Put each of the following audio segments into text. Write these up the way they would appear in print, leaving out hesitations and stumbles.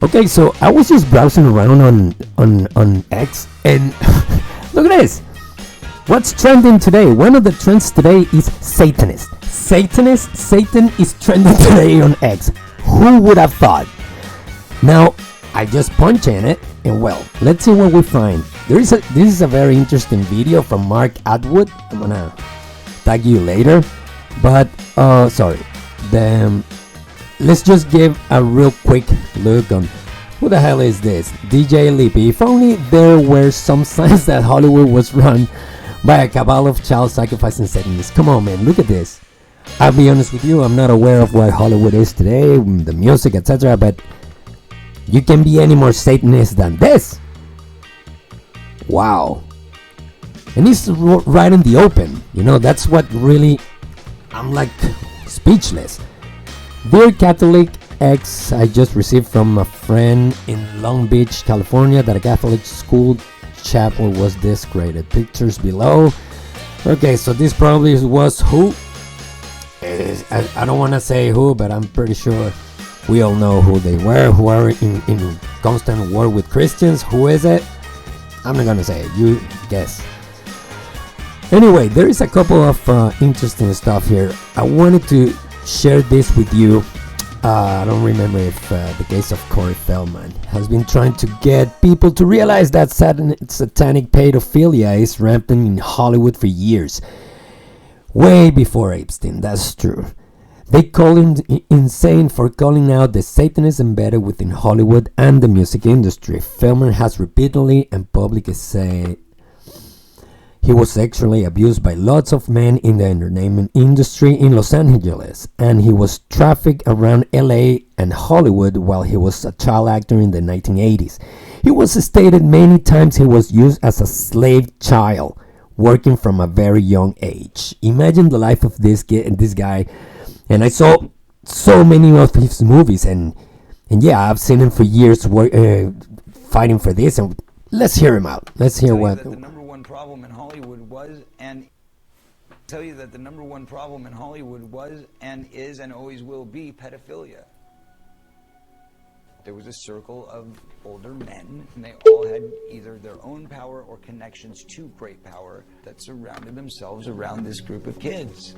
Okay, so I was just browsing around on X, and look at this. What's trending today? One of the trends today is Satanist. Satan is trending today on X. Who would have thought? Now, I just punch in it, and well, let's see what we find. This is a very interesting video from Mark Atwood. I'm gonna tag you later, but sorry. Let's just give a real quick look on who the hell is this DJ Lippy. If only there were some signs that Hollywood was run by a cabal of child sacrificing Satanists. Come on, man, look at this. I'll be honest with you, I'm not aware of what Hollywood is today, the music, etc., but you can be any more Satanist than this. Wow. And it's right in the open. You know, that's what really, I'm like speechless. Dear Catholic X, I just received from a friend in Long Beach, California, that a Catholic school chapel was desecrated. Pictures below. Okay, so this probably was who? I don't want to say who, but I'm pretty sure we all know who they were, who are in constant war with Christians. Who is it? I'm not gonna say it. You guess. Anyway, there is a couple of interesting stuff here. I wanted to share this with you. I don't remember if the case of Corey Feldman has been trying to get people to realize that satanic pedophilia is rampant in Hollywood for years. Way before Epstein, that's true. They call him insane for calling out the Satanists embedded within Hollywood and the music industry. Feldman has repeatedly and publicly said he was sexually abused by lots of men in the entertainment industry in Los Angeles, and he was trafficked around LA and Hollywood while he was a child actor in the 1980s. He was stated many times he was used as a slave child, working from a very young age. Imagine the life of this guy. And I saw so many of his movies, and yeah, I've seen him for years fighting for this. And let's hear him out. Let's hear what. The number one problem in Hollywood was, and tell you that the number one problem in Hollywood was and is and always will be pedophilia. There was a circle of older men, and they all had either their own power or connections to great power that surrounded themselves around this group of kids.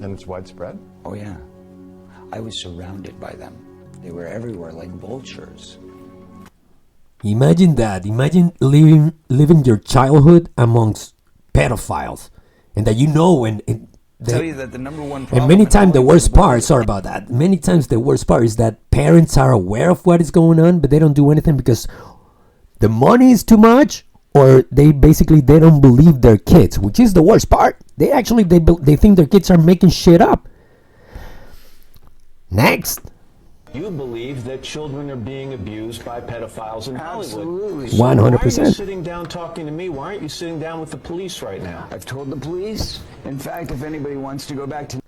And it's widespread? Oh yeah. I was surrounded by them. They were everywhere like vultures. Imagine that. Imagine living your childhood amongst pedophiles, and that you know, and Tell you that the number one problem. And many times the worst part, sorry about that. Many times the worst part is that parents are aware of what is going on, but they don't do anything because the money is too much, or they don't believe their kids, which is the worst part. They think their kids are making shit up. Next. You believe that children are being abused by pedophiles in Hollywood. Absolutely. 100%. Why are you sitting down talking to me? Why aren't you sitting down with the police right now? I've told the police. In fact, if anybody wants to go back to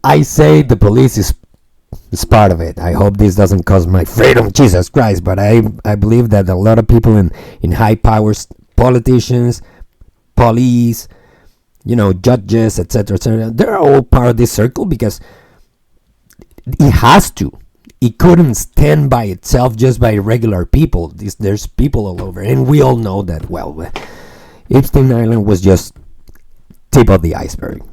I say the police is part of it. I hope this doesn't cause my freedom, Jesus Christ. But I believe that a lot of people in high powers, politicians, police, judges, etc., they're all part of this circle because it has to. It couldn't stand by itself just by regular people. There's people all over, and we all know that. Well, Epstein Island was just tip of the iceberg.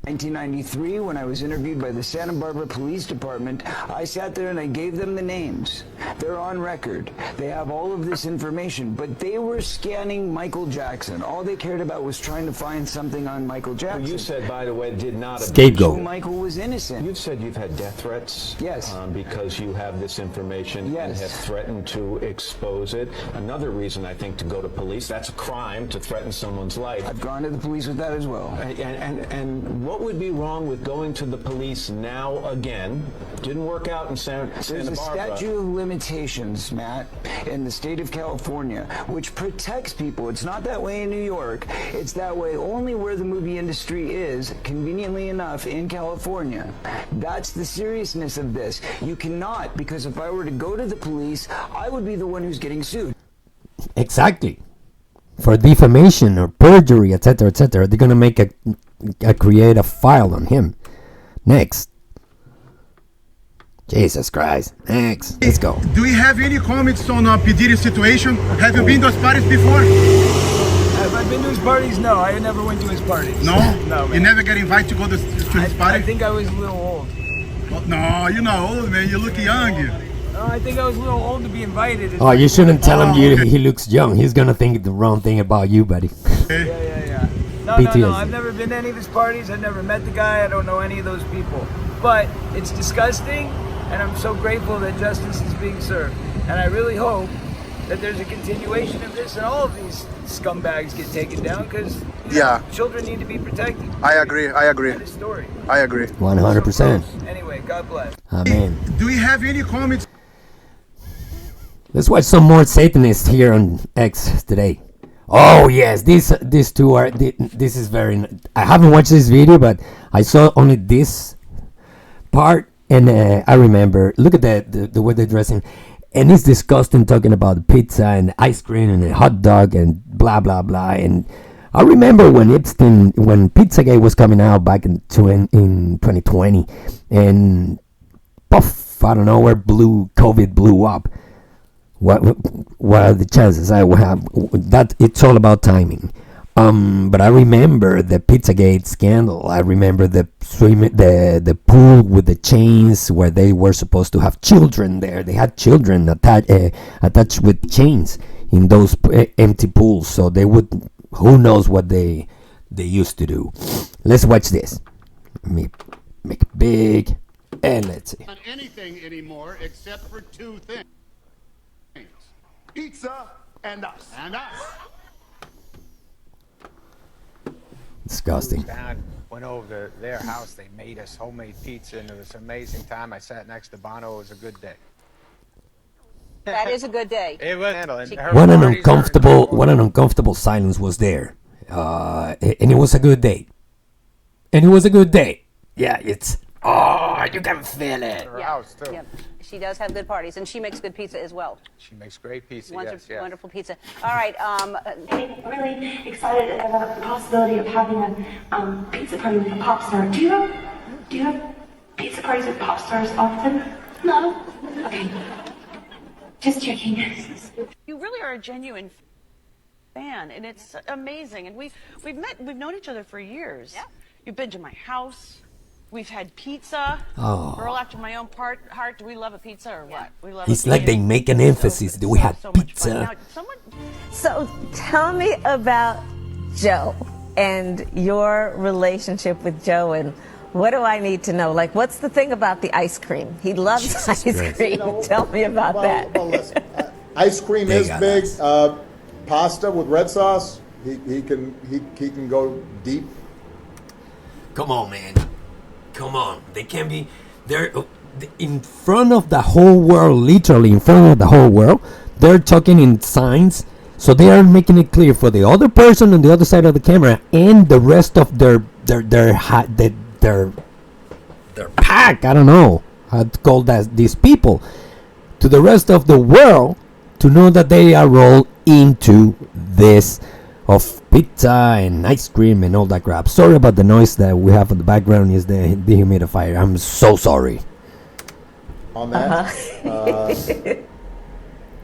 1993, when I was interviewed by the Santa Barbara Police Department, I sat there and I gave them the names. They're on record. They have all of this information, but they were scanning Michael Jackson. All they cared about was trying to find something on Michael Jackson. You said, by the way, did not scapegoat. Michael was innocent. You've said you've had death threats. Yes. Because you have this information and have threatened to expose it. Another reason, I think, to go to police. That's a crime, to threaten someone's life. I've gone to the police with that as well. And what would be wrong with going to the police now again? Didn't work out in Santa Barbara. There's a statute of limitations, Matt, in the state of California, which protects people. It's not that way in New York. It's that way only where the movie industry is, conveniently enough, in California. That's the seriousness of this. You cannot, because if I were to go to the police, I would be the one who's getting sued. Exactly. For defamation or perjury, etc., etc. They're gonna make create a file on him. Next. Jesus Christ. Next. Let's go. Do you have any comments on P. Diddy's situation? Have you been to those parties before? Have I been to his parties? No, I never went to his parties. No? No, man. You never get invited to go to his party? I think I was a little old. Well, no, you're not old, man. You look young. No, I think I was a little old to be invited. Oh, you shouldn't tell him he looks young. He's gonna think the wrong thing about you, buddy. Yeah. No, I've never been to any of his parties. I've never met the guy. I don't know any of those people. But it's disgusting, and I'm so grateful that justice is being served. And I really hope that there's a continuation of this and all of these scumbags get taken down, because children need to be protected. I agree. That is story. I agree. 100%. Anyway, God bless. Amen. Do you have any comments? Let's watch some more Satanists here on X today. Oh yes, these two are. This is very. I haven't watched this video, but I saw only this part, and I remember. Look at the way they're dressing, and it's disgusting talking about pizza and ice cream and a hot dog and blah blah blah. And I remember when Pizzagate was coming out back in 2020, and puff, I don't know where COVID blew up. What are the chances I will have that? It's all about timing. But I remember the Pizzagate scandal. I remember the pool with the chains where they were supposed to have children there. They had children attached with chains in those empty pools. So they would, who knows what they used to do. Let's watch this. Let me make it big, and let's see. On anything anymore except for two things. Pizza and us. And us. Disgusting. Went over to their house. They made us homemade pizza, and it was an amazing time. I sat next to Bono. It was a good day. That is a good day. It was. What an uncomfortable silence was there. And it was a good day. Yeah, it's. Oh, you can feel it. Her house too. Yep. She does have good parties, and she makes good pizza as well. She makes great pizza. Wonderful, wonderful pizza. All right. I'm really excited about the possibility of having a pizza party with a pop star. Do you have pizza parties with pop stars often? No. Okay. Just checking. You really are a genuine fan, and it's amazing. And we've known each other for years. Yeah. You've been to my house. We've had pizza. Oh. Girl after my own heart. Do we love a pizza or what? We love. It's like they make an emphasis that we had pizza. Now, So tell me about Joe and your relationship with Joe, and what do I need to know? Like, what's the thing about the ice cream? He loves ice cream. Tell me about that. Well, listen, ice cream is big. Pasta with red sauce. He can go deep. Come on, man. Come on. They can be there in front of the whole world, literally in front of the whole world. They're talking in signs, so they are making it clear for the other person on the other side of the camera and the rest of their pack. I don't know how to call that, these people, to the rest of the world, to know that they are all into this of pizza and ice cream and all that crap. Sorry about the noise that we have in the background. Is the dehumidifier. I'm so sorry. On that.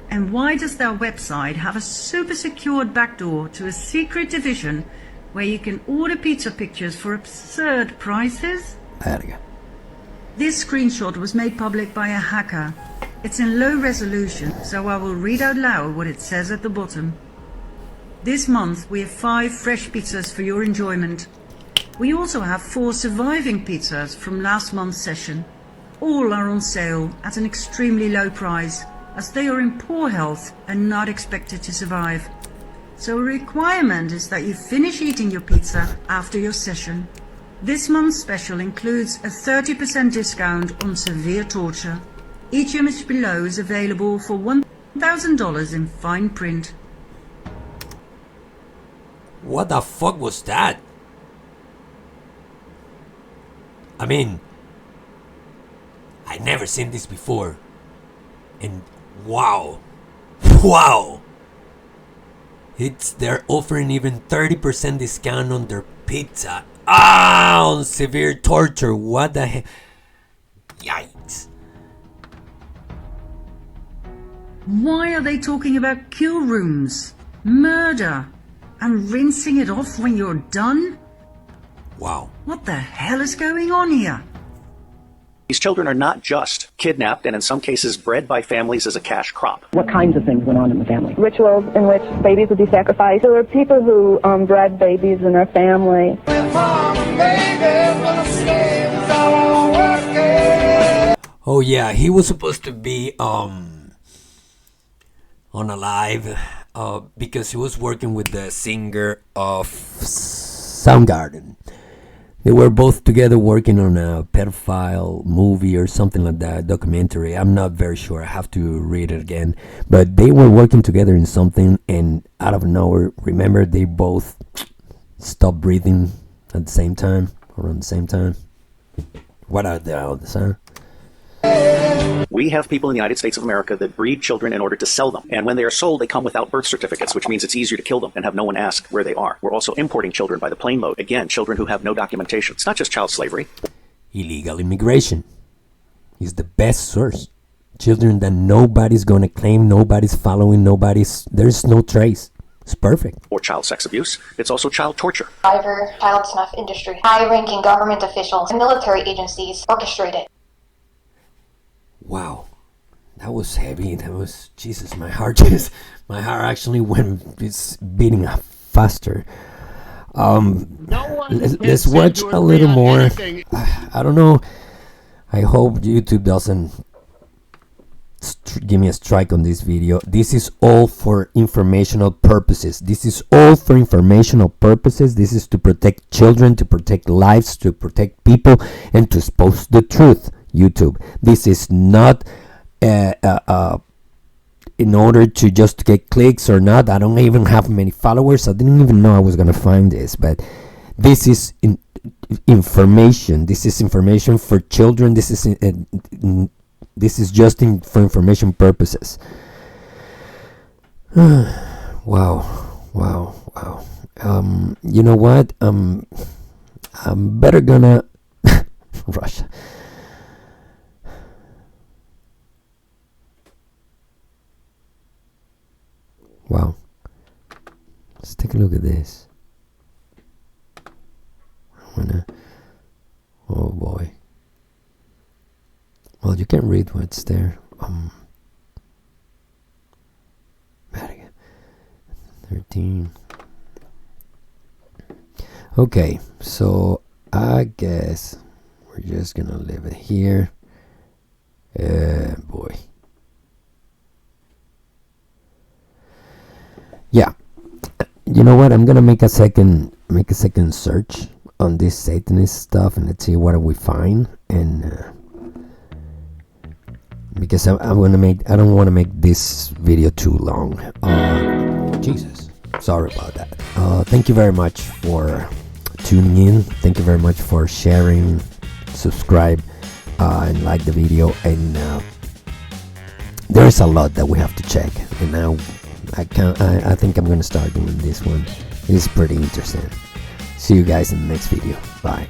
And why does their website have a super secured backdoor to a secret division where you can order pizza pictures for absurd prices? There we go. This screenshot was made public by a hacker. It's in low resolution, so I will read out loud what it says at the bottom. This month we have 5 fresh pizzas for your enjoyment. We also have 4 surviving pizzas from last month's session. All are on sale at an extremely low price, as they are in poor health and not expected to survive. So a requirement is that you finish eating your pizza after your session. This month's special includes a 30% discount on severe torture. Each image below is available for $1,000 in fine print. What the fuck was that? I mean, I'd never seen this before. And wow. They're offering even 30% discount on their pizza. On severe torture. What the heck? Yikes. Why are they talking about kill rooms, murder, and rinsing it off when you're done? Wow. What the hell is going on here? These children are not just kidnapped and in some cases bred by families as a cash crop. What kinds of things went on in the family? Rituals in which babies would be sacrificed. There were people who bred babies in their family. Oh yeah, he was supposed to be on Alive because he was working with the singer of Soundgarden. They were both together working on a pedophile movie or something like that, documentary. I'm not very sure. I have to read it again. But they were working together in something, and out of nowhere, remember, they both stopped breathing at the same time, around the same time. What are the odds, huh? We have people in the United States of America that breed children in order to sell them. And when they are sold, they come without birth certificates, which means it's easier to kill them and have no one ask where they are. We're also importing children by the plane load. Again, children who have no documentation. It's not just child slavery. Illegal immigration is the best source. Children that nobody's going to claim, nobody's following, there's no trace. It's perfect. Or child sex abuse. It's also child torture. Survivor, child snuff industry, high-ranking government officials, and military agencies orchestrate it. Wow, that was heavy. That was, Jesus, my heart actually it's beating faster. Let's watch a little more. I don't know. I hope YouTube doesn't give me a strike on this video. This is all for informational purposes. This is to protect children, to protect lives, to protect people, and to expose the truth. YouTube. This is not in order to just get clicks or not. I don't even have many followers. I didn't even know I was gonna find this, but this is information. This is information for children. This is just for information purposes. Wow. You know what? I'm better gonna rush. Wow. Let's take a look at this. Oh boy. Well, you can read what's there. 13. Okay, so I guess we're just gonna leave it here. Boy. Yeah, you know what? I'm gonna make a second search on this Satanist stuff, and let's see what we find. And because I don't want to make this video too long. Jesus, sorry about that. Thank you very much for tuning in. Thank you very much for sharing, subscribe, and like the video. And there's a lot that we have to check, and now. I think I'm gonna start doing this one. It's pretty interesting. See you guys in the next video. Bye.